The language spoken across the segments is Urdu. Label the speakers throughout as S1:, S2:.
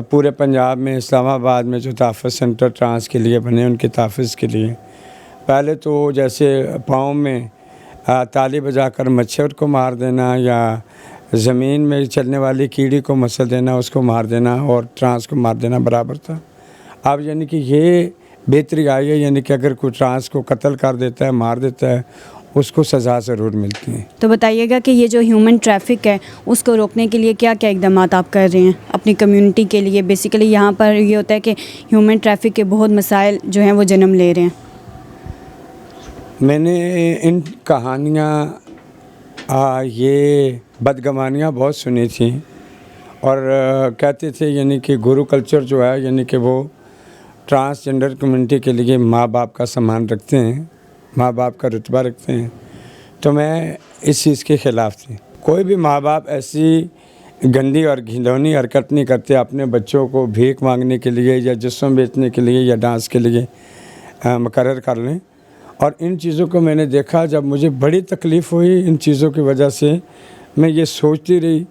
S1: پورے پنجاب میں اسلام آباد میں جو تحفظ سینٹر ٹرانس کے لیے بنے ان کے تحفظ کے لیے پہلے تو جیسے پاؤں میں تالی بجا کر مچھر کو مار دینا یا زمین میں چلنے والی کیڑی کو مسل دینا اس کو مار دینا اور ٹرانس کو مار دینا برابر تھا. اب یعنی کہ یہ بہتری آئی ہے, یعنی کہ اگر کوئی ٹرانس کو قتل کر دیتا ہے مار دیتا ہے اس کو سزا ضرور ملتی ہے.
S2: تو بتائیے گا کہ یہ جو ہیومن ٹریفک ہے اس کو روکنے کے لیے کیا کیا اقدامات آپ کر رہے ہیں اپنی کمیونٹی کے لیے؟ بیسیکلی یہاں پر یہ ہوتا ہے کہ ہیومن ٹریفک کے بہت مسائل جو ہیں وہ جنم لے رہے ہیں.
S1: میں نے ان کہانیاں یہ بدگمانیاں بہت سنی تھیں اور کہتے تھے یعنی کہ گرو کلچر جو ہے یعنی کہ وہ ٹرانسجنڈر کمیونٹی کے لیے ماں باپ کا سامان رکھتے ہیں, ماں باپ کا رتبہ رکھتے ہیں. تو میں اس چیز کے خلاف تھی. کوئی بھی ماں باپ ایسی گندی اور گھنوانی حرکت نہیں کرتے اپنے بچوں کو بھیک مانگنے کے لیے یا جسم بیچنے کے لیے یا ڈانس کے لیے مقرر کر لیں. اور ان چیزوں کو میں نے دیکھا, جب مجھے بڑی تکلیف ہوئی ان چیزوں کی وجہ سے, میں یہ سوچتی رہی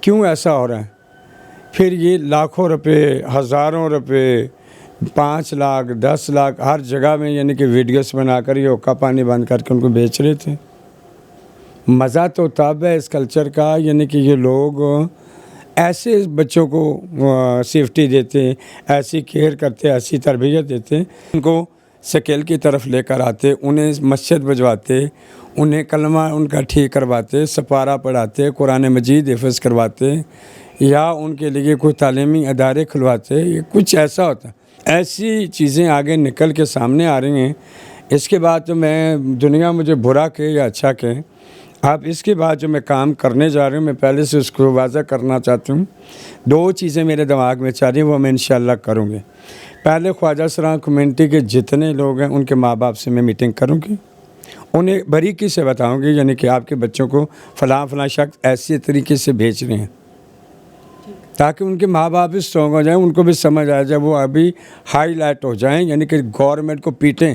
S1: کیوں ایسا ہو رہا ہے. پھر یہ لاکھوں روپے, ہزاروں روپے, 5 لاکھ 10 لاکھ ہر جگہ میں یعنی کہ ویڈیوز بنا کر یہ حقہ پانی بند کر کے ان کو بیچ رہے تھے. مزہ تو تب ہے اس کلچر کا یعنی کہ یہ لوگ ایسے بچوں کو سیفٹی دیتے, ایسی کیئر کرتے, ایسی تربیت دیتے, ان کو سکیل کی طرف لے کر آتے, انہیں مسجد بجواتے, انہیں کلمہ ان کا ٹھیک کرواتے, سپارہ پڑھاتے, قرآن مجید حفظ کرواتے یا ان کے لیے کوئی تعلیمی ادارے کھلواتے. یہ کچھ ایسا ہوتا. ایسی چیزیں آگے نکل کے سامنے آ رہی ہیں. اس کے بعد تو میں دنیا مجھے برا کہے یا اچھا کہے, اب اس کے بعد جو میں کام کرنے جا رہا ہوں میں پہلے سے اس کو واضح کرنا چاہتا ہوں. 2 چیزیں میرے دماغ میں چل رہی ہیں وہ میں انشاءاللہ کروں گی. پہلے خواجہ سراں کمیونٹی کے جتنے لوگ ہیں ان کے ماں باپ سے میں میٹنگ کروں گی, انہیں باریکی سے بتاؤں گی یعنی کہ آپ کے بچوں کو فلاں شخص ایسے طریقے سے بھیج رہے ہیں تاکہ ان کے ماں باپ بھی اسٹرانگ ہو جائیں, ان کو بھی سمجھ آ جائے, وہ ابھی ہائی لائٹ ہو جائیں یعنی کہ گورنمنٹ کو پیٹیں,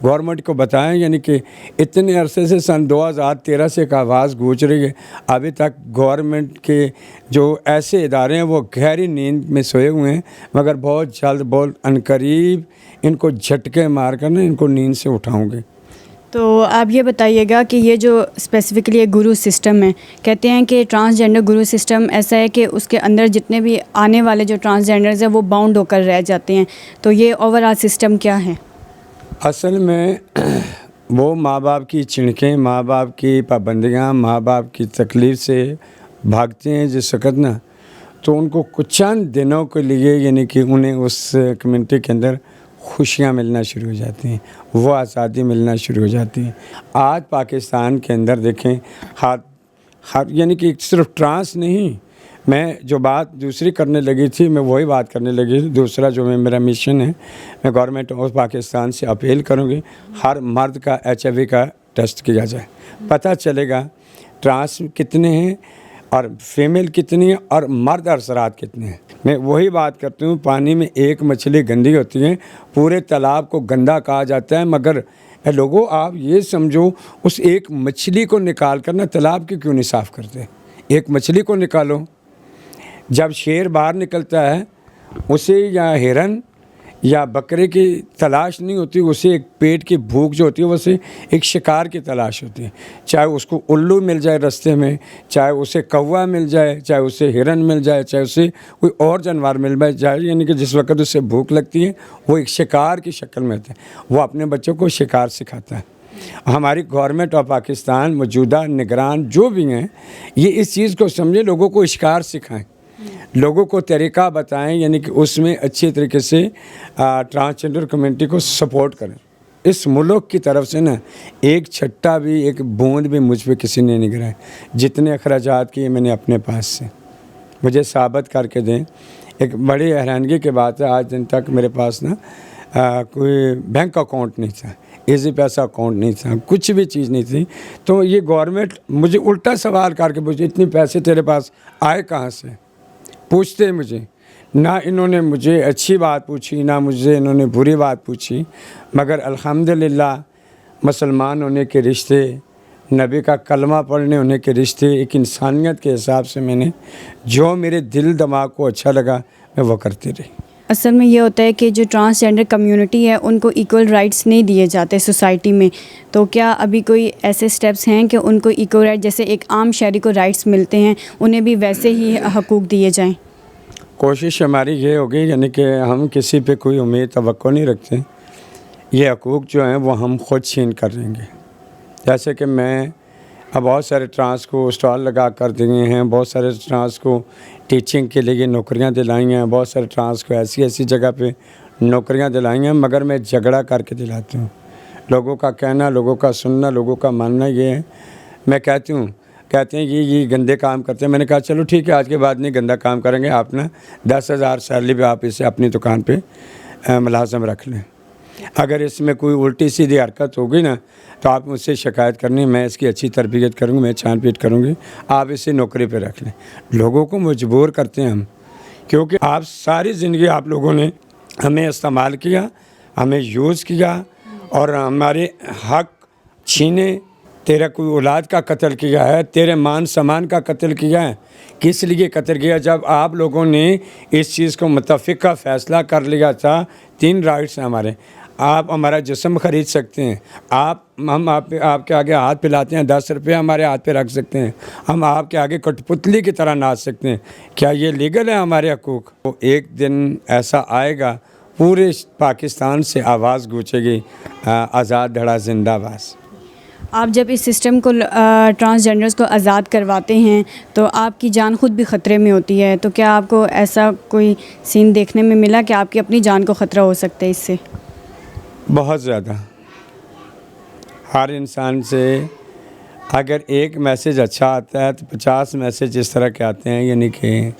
S1: گورنمنٹ کو بتائیں یعنی کہ اتنے عرصے سے سن 2013 سے ایک آواز گونج رہی ہے, ابھی تک گورنمنٹ کے جو ایسے ادارے ہیں وہ گہری نیند میں سوئے ہوئے ہیں, مگر بہت جلد بہت عنقریب ان کو جھٹکے مار کر ان کو نیند سے اٹھاؤں گے.
S2: تو آپ یہ بتائیے گا کہ یہ جو اسپیسیفکلی ایک گرو سسٹم ہے, کہتے ہیں کہ ٹرانسجنڈر گرو سسٹم ایسا ہے کہ اس کے اندر جتنے بھی آنے والے جو ٹرانسجنڈرز ہیں وہ باؤنڈ ہو کر رہ جاتے ہیں, تو یہ اوور آل سسٹم کیا ہے؟
S1: اصل میں وہ ماں باپ کی چڑکیں, ماں باپ کی پابندیاں, ماں باپ کی تکلیف سے بھاگتے ہیں جس وقت نا, تو ان کو کچھ چند دنوں کے لیے یعنی کہ انہیں اس کمیونٹی کے اندر خوشیاں ملنا شروع ہو جاتی ہیں, وہ آزادی ملنا شروع ہو جاتی ہے. آج پاکستان کے اندر دیکھیں ہر یعنی کہ صرف ٹرانس نہیں, میں جو بات دوسری کرنے لگی تھی میں وہی بات کرنے لگی تھی. دوسرا جو میرا مشن ہے, میں گورنمنٹ آف پاکستان سے اپیل کروں گی ہر مرد کا HIV کا ٹیسٹ کیا جائے, پتہ چلے گا ٹرانس کتنے ہیں اور فیمیل کتنی ہے اور مرد اثرات کتنے ہیں. میں وہی بات کرتی ہوں, پانی میں ایک مچھلی گندی ہوتی ہے, پورے تالاب کو گندا کہا جاتا ہے, مگر لوگوں آپ یہ سمجھو اس ایک مچھلی کو نکال کر نا تالاب کی کیوں نہیں صاف کرتے؟ ایک مچھلی کو نکالو. جب شیر باہر نکلتا ہے اسے یا ہرن یا بکرے کی تلاش نہیں ہوتی, اسے ایک پیٹ کی بھوک جو ہوتی ہے اسے ایک شکار کی تلاش ہوتی ہے. چاہے اس کو الو مل جائے رستے میں, چاہے اسے کوا مل جائے, چاہے اسے ہرن مل جائے, چاہے اسے کوئی اور جانور مل جائے, یعنی کہ جس وقت اسے بھوک لگتی ہے وہ ایک شکار کی شکل میں ہوتا ہے. وہ اپنے بچوں کو شکار سکھاتا ہے. ہماری گورنمنٹ آف پاکستان موجودہ نگران جو بھی ہیں یہ اس چیز کو سمجھے, لوگوں کو شکار سکھائیں, لوگوں کو طریقہ بتائیں, یعنی کہ اس میں اچھی طریقے سے ٹرانسجنڈر کمیونٹی کو سپورٹ کریں. اس ملک کی طرف سے نا ایک چھٹا بھی ایک بوند بھی مجھ پہ کسی نے نہیں گرائے. جتنے اخراجات کیے میں نے اپنے پاس سے, مجھے ثابت کر کے دیں. ایک بڑی حیرانگی کی بات ہے, آج دن تک میرے پاس نا کوئی بینک اکاؤنٹ نہیں تھا, ایزی پیسہ اکاؤنٹ نہیں تھا, کچھ بھی چیز نہیں تھی. تو یہ گورنمنٹ مجھے الٹا سوال کر کے پوچھے اتنے پیسے تیرے پاس آئے کہاں سے, پوچھتے مجھے. نہ انہوں نے مجھے اچھی بات پوچھی, نہ مجھے انہوں نے بری بات پوچھی, مگر الحمدللہ مسلمان ہونے کے رشتے, نبی کا کلمہ پڑھنے ہونے کے رشتے, ایک انسانیت کے حساب سے میں نے جو میرے دل دماغ کو اچھا لگا میں وہ کرتی رہی۔
S2: اصل میں یہ ہوتا ہے کہ جو ٹرانسجینڈر کمیونٹی ہے ان کو ایکول رائٹس نہیں دیے جاتے سوسائٹی میں، تو کیا ابھی کوئی ایسے سٹیپس ہیں کہ ان کو ایکول رائٹ جیسے ایک عام شہری کو رائٹس ملتے ہیں انہیں بھی ویسے ہی حقوق دیے جائیں؟
S1: کوشش ہماری یہ ہوگی، یعنی کہ ہم کسی پہ کوئی امید توقع نہیں رکھتے، یہ حقوق جو ہیں وہ ہم خود چھین کر لیں گے۔ جیسے کہ میں اب بہت سارے ٹرانس کو اسٹال لگا کر دیے ہیں، بہت سارے ٹرانس کو ٹیچنگ کے لیے نوکریاں دلائی ہیں، بہت سارے ٹرانس کو ایسی جگہ پہ نوکریاں دلائی ہیں، مگر میں جھگڑا کر کے دلاتی ہوں۔ لوگوں کا کہنا، لوگوں کا سننا، لوگوں کا ماننا یہ ہے، میں کہتی ہوں، کہتے ہیں یہ گندے کام کرتے ہیں۔ میں نے کہا چلو ٹھیک ہے، آج کے بعد نہیں گندہ کام کریں گے، آپ نا 10,000 سیلری پہ آپ اسے اپنی دکان پہ ملازم رکھ لیں۔ اگر اس میں کوئی الٹی سیدھی حرکت ہوگی نا تو آپ مجھ سے شکایت کرنی، میں اس کی اچھی تربیت کروں گی، میں چھان پیٹ کروں گی، آپ اسے نوکری پہ رکھ لیں۔ لوگوں کو مجبور کرتے ہیں ہم، کیونکہ آپ ساری زندگی آپ لوگوں نے ہمیں استعمال کیا، ہمیں یوز کیا اور ہمارے حق چھینے، تیرا کوئی اولاد کا قتل کیا ہے، تیرے مان سامان کا قتل کیا ہے۔ کس لیے قتل کیا؟ جب آپ لوگوں نے اس چیز کو متفقہ فیصلہ کر لیا تھا، 3 رائٹس ہیں ہمارے، آپ ہمارا جسم خرید سکتے ہیں، ہم آپ کے آگے ہاتھ پھیلاتے ہیں، 10 روپے ہمارے ہاتھ پہ رکھ سکتے ہیں، ہم آپ کے آگے کٹ پتلی کی طرح ناچ سکتے ہیں۔ کیا یہ لیگل ہے ہمارے حقوق؟ تو ایک دن ایسا آئے گا، پورے پاکستان سے آواز گونجے گی، آزاد دھڑا زندہ باد۔
S2: آپ جب اس سسٹم کو ٹرانسجینڈرز کو آزاد کرواتے ہیں تو آپ کی جان خود بھی خطرے میں ہوتی ہے، تو کیا آپ کو ایسا کوئی سین دیکھنے میں ملا کہ آپ کی اپنی جان کو خطرہ ہو سکتا ہے اس سے؟
S1: بہت زیادہ۔ ہر انسان سے اگر ایک میسیج اچھا آتا ہے تو 50 میسیج اس طرح کے آتے ہیں، یعنی کہ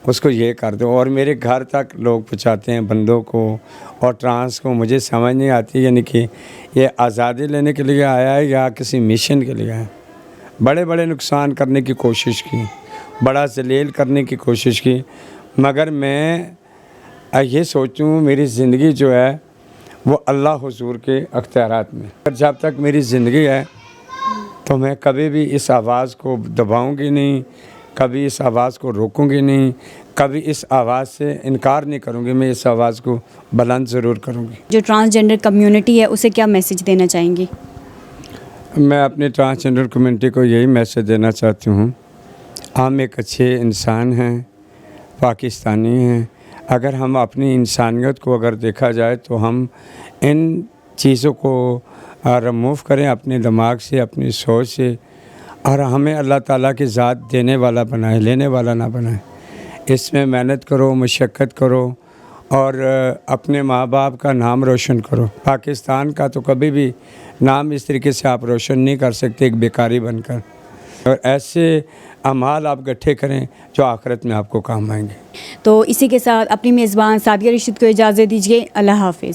S1: اس کو یہ کر دو، اور میرے گھر تک لوگ پہنچاتے ہیں بندوں کو اور ٹرانس کو۔ مجھے سمجھ نہیں آتی یعنی کہ یہ آزادی لینے کے لیے آیا ہے یا کسی مشن کے لیے آیا ہے۔ بڑے بڑے نقصان کرنے کی کوشش کی، بڑا ذلیل کرنے کی کوشش کی، مگر میں یہ سوچوں میری زندگی جو ہے وہ اللہ حضور کے اختیارات میں، جب تک میری زندگی ہے تو میں کبھی بھی اس آواز کو دباؤں گی نہیں، کبھی اس آواز کو روکوں گی نہیں، کبھی اس آواز سے انکار نہیں کروں گی، میں اس آواز کو بلند ضرور کروں گی۔
S2: جو ٹرانسجینڈر کمیونٹی ہے اسے کیا میسیج دینا چاہیں گی؟
S1: میں اپنے ٹرانسجینڈر کمیونٹی کو یہی میسیج دینا چاہتی ہوں، ہم ایک اچھے انسان ہیں، پاکستانی ہیں۔ اگر ہم اپنی انسانیت کو اگر دیکھا جائے تو ہم ان چیزوں کو ریموو کریں اپنے دماغ سے، اپنی سوچ سے، اور ہمیں اللہ تعالیٰ کی ذات دینے والا بنائے، لینے والا نہ بنائے۔ اس میں محنت کرو، مشقت کرو اور اپنے ماں باپ کا نام روشن کرو۔ پاکستان کا تو کبھی بھی نام اس طریقے سے آپ روشن نہیں کر سکتے ایک بیکاری بن کر، اور ایسے اعمال آپ گٹھے کریں جو آخرت میں آپ کو کام آئیں گے۔
S2: تو اسی کے ساتھ اپنی میزبان سعدیہ رشید کو اجازت دیجیے۔ اللہ حافظ۔